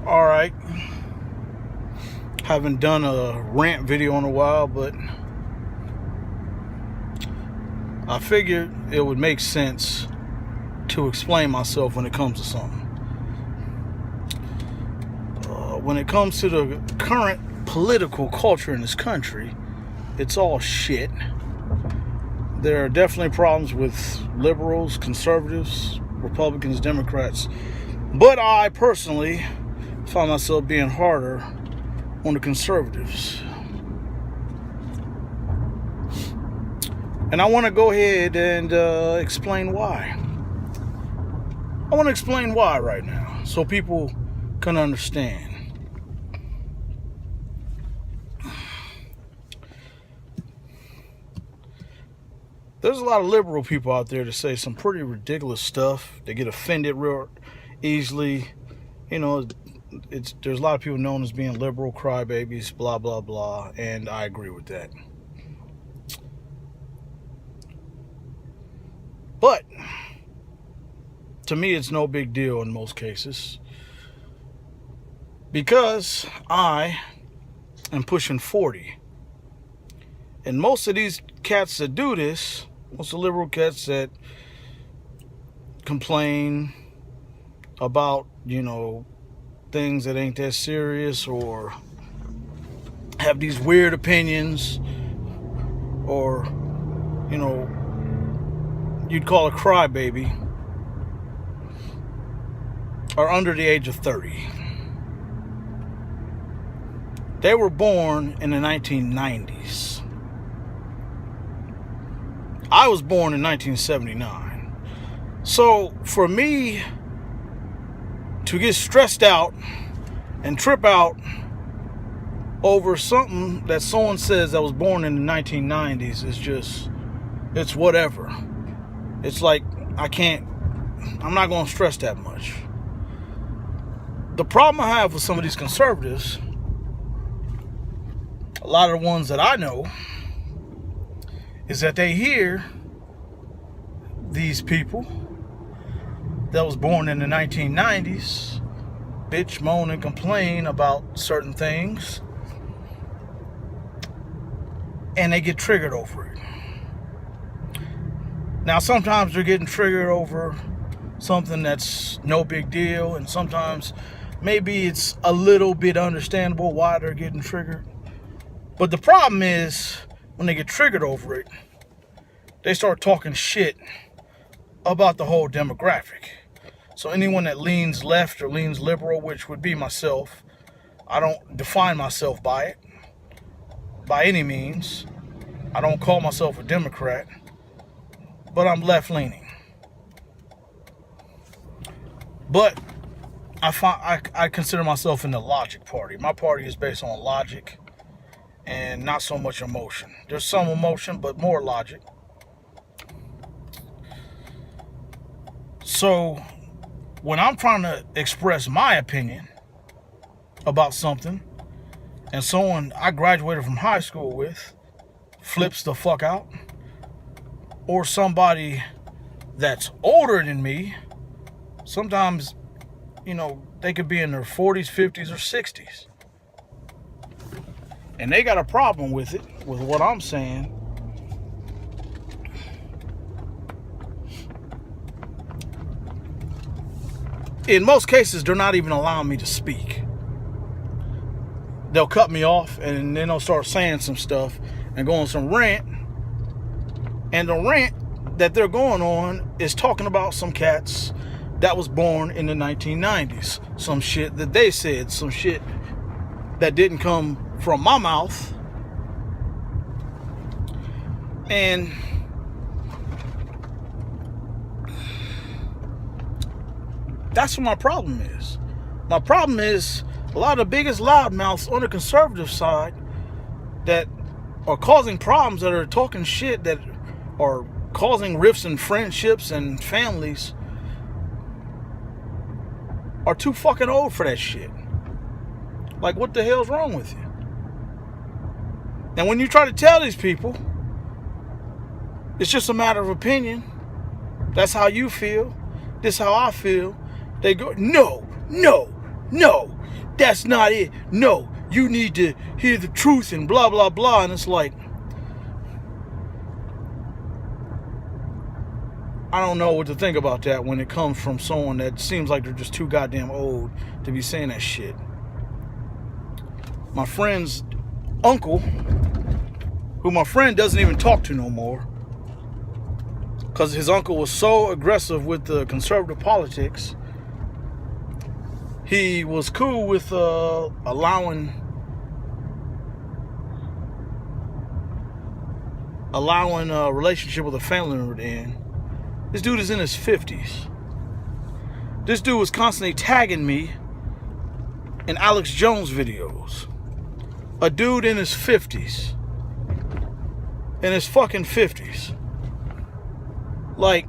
All right. Haven't done a rant video in a while, but I figured it would make sense to explain myself when it comes to something. When it comes to the current political culture in this country, it's all shit. There are definitely problems with liberals, conservatives, Republicans, Democrats. But I personally find myself being harder on the conservatives. And I want to go ahead and explain why. I want to explain why right now so people can understand. There's a lot of liberal people out there that say some pretty ridiculous stuff. They get offended real easily. You know, there's a lot of people known as being liberal crybabies, blah, blah, blah, and I agree with that. But to me, it's no big deal in most cases because I am pushing 40. And most of these cats that do this, most of the liberal cats that complain about, things that ain't that serious or have these weird opinions or, you'd call a crybaby, are under the age of 30. They were born in the 1990s. I was born in 1979. So for me to get stressed out and trip out over something that someone says that was born in the 1990s is just, it's whatever. It's like, I'm not going to stress that much. The problem I have with some of these conservatives, a lot of the ones that I know, is that they hear these people that was born in the 1990s bitch, moan, and complain about certain things, and they get triggered over it. Now, sometimes they're getting triggered over something that's no big deal, and sometimes maybe it's a little bit understandable why they're getting triggered. But the problem is, when they get triggered over it, they start talking shit about the whole demographic. So anyone that leans left or leans liberal, which would be myself, I don't define myself by it, by any means. I don't call myself a Democrat, but I'm left-leaning. But I consider myself in the logic party. My party is based on logic and not so much emotion. There's some emotion, but more logic. So when I'm trying to express my opinion about something, and someone I graduated from high school with flips the fuck out, or somebody that's older than me, sometimes, they could be in their 40s, 50s, or 60s. And they got a problem with it, with what I'm saying. In most cases, they're not even allowing me to speak. They'll cut me off, and then they'll start saying some stuff and go on some rant. And the rant that they're going on is talking about some cats that was born in the 1990s. Some shit that they said, some shit that didn't come from my mouth. And that's what my problem is. My problem is a lot of the biggest loudmouths on the conservative side that are causing problems, that are talking shit, that are causing rifts in friendships and families, are too fucking old for that shit. Like, what the hell's wrong with you? And when you try to tell these people it's just a matter of opinion, that's how you feel, this is how I feel, they go, no, That's not it. No, you need to hear the truth and blah, blah, blah. And it's like, I don't know what to think about that when it comes from someone that seems like they're just too goddamn old to be saying that shit. My friend's uncle, who my friend doesn't even talk to no more, because his uncle was so aggressive with the conservative politics, he was cool with allowing a relationship with a family member to end. This dude is in his 50s. This dude was constantly tagging me in Alex Jones videos. A dude in his 50s. In his fucking 50s. Like,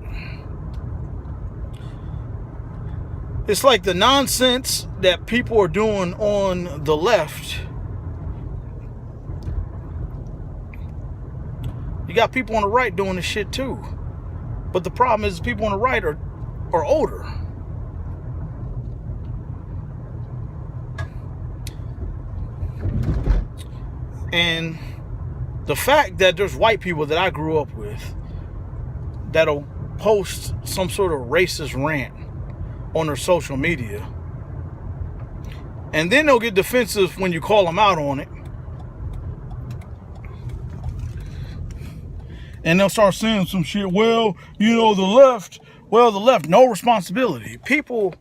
it's like the nonsense that people are doing on the left. You got people on the right doing this shit too. But the problem is people on the right are older. And the fact that there's white people that I grew up with that'll post some sort of racist rant on their social media, and then they'll get defensive when you call them out on it, and they'll start saying some shit, well, you know, the left, no responsibility. People,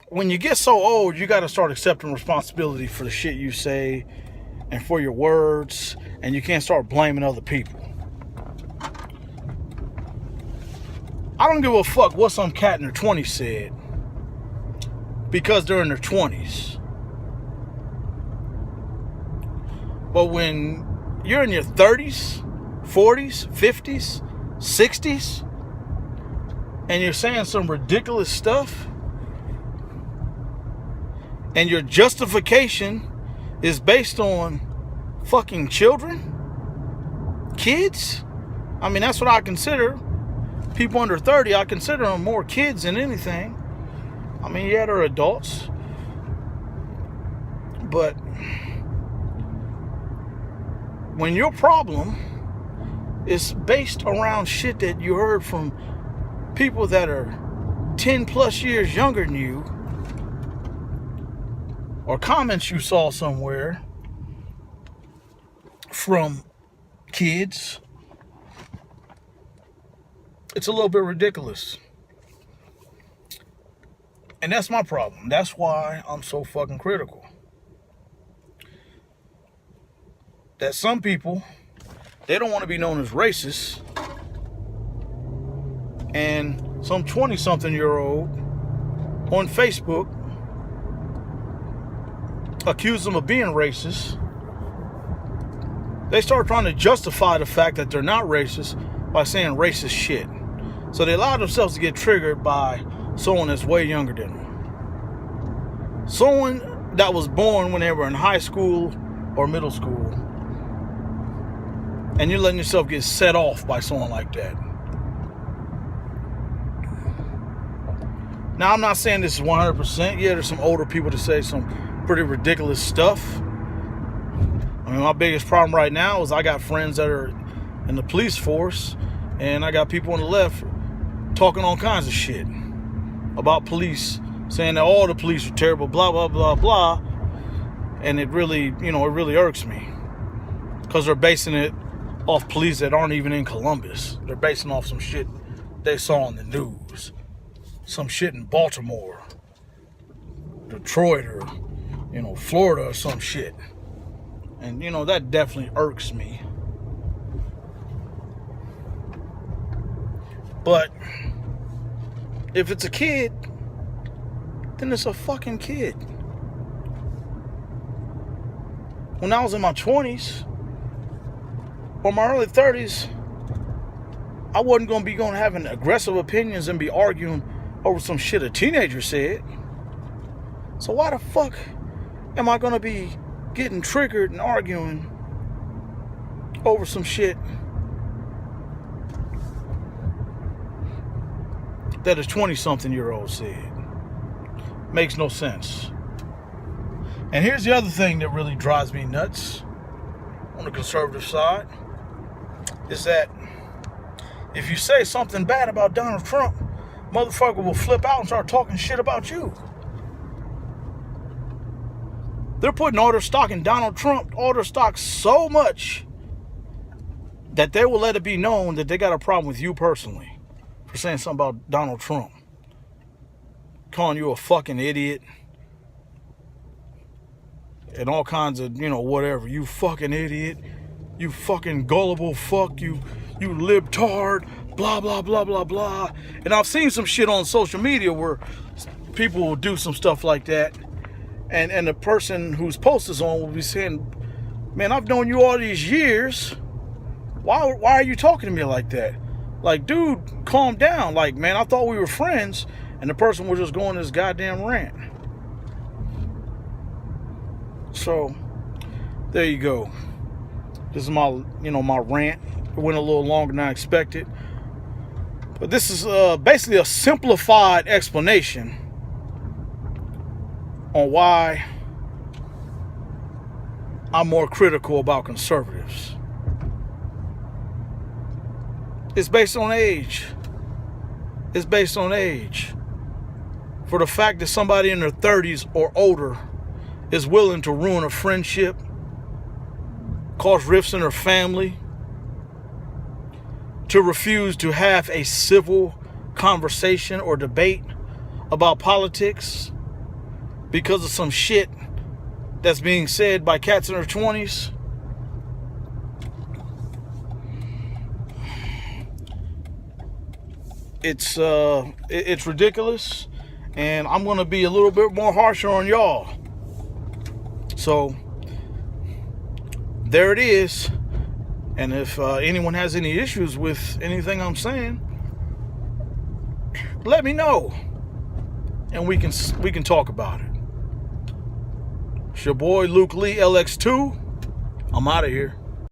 when you get so old, you got to start accepting responsibility for the shit you say and for your words, and you can't start blaming other people. I don't give a fuck what some cat in their 20s said, because they're in their 20s. But when you're in your 30s, 40s, 50s, 60s, and you're saying some ridiculous stuff, and your justification is based on fucking children, kids, I mean, that's what I consider. People under 30, I consider them more kids than anything. I mean, yeah, they're adults, but when your problem is based around shit that you heard from people that are 10 plus years younger than you, or comments you saw somewhere from kids, it's a little bit ridiculous. And that's my problem. That's why I'm so fucking critical. That some people, they don't want to be known as racist, and some 20-something-year-old on Facebook accuse them of being racist. They start trying to justify the fact that they're not racist by saying racist shit. So they allow themselves to get triggered by someone that's way younger than them. Someone that was born when they were in high school or middle school. And you're letting yourself get set off by someone like that. Now, I'm not saying this is 100%. Yeah, there's some older people that say some pretty ridiculous stuff. I mean, my biggest problem right now is I got friends that are in the police force, and I got people on the left talking all kinds of shit about police, saying that all the police are terrible, blah, blah, blah, blah. And it really, it really irks me. Because they're basing it off police that aren't even in Columbus. They're basing off some shit they saw on the news. Some shit in Baltimore, Detroit, or, Florida or some shit. And, that definitely irks me. But if it's a kid, then it's a fucking kid. When I was in my 20s or my early 30s, I wasn't going to be having aggressive opinions and be arguing over some shit a teenager said. So why the fuck am I going to be getting triggered and arguing over some shit that a 20-something-year-old said? Makes no sense. And here's the other thing that really drives me nuts on the conservative side is that if you say something bad about Donald Trump, motherfucker will flip out and start talking shit about you. They're putting all their stock in Donald Trump, all their stock so much that they will let it be known that they got a problem with you personally for saying something about Donald Trump. Calling you a fucking idiot. And all kinds of, whatever. You fucking idiot. You fucking gullible fuck. You libtard. Blah, blah, blah, blah, blah. And I've seen some shit on social media where people will do some stuff like that. And the person whose post is on will be saying, man, I've known you all these years. Why are you talking to me like that? Like, dude, calm down. Like, man, I thought we were friends. And the person was just going this goddamn rant. So, there you go. This is my, my rant. It went a little longer than I expected. But this is basically a simplified explanation on why I'm more critical about conservatives. It's based on age. It's based on age. For the fact that somebody in their 30s or older is willing to ruin a friendship, cause rifts in their family, to refuse to have a civil conversation or debate about politics because of some shit that's being said by cats in their 20s. It's ridiculous, and I'm going to be a little bit more harsher on y'all. So, there it is. And if anyone has any issues with anything I'm saying, let me know, and we can talk about it. It's your boy Luke Lee LX2. I'm out of here.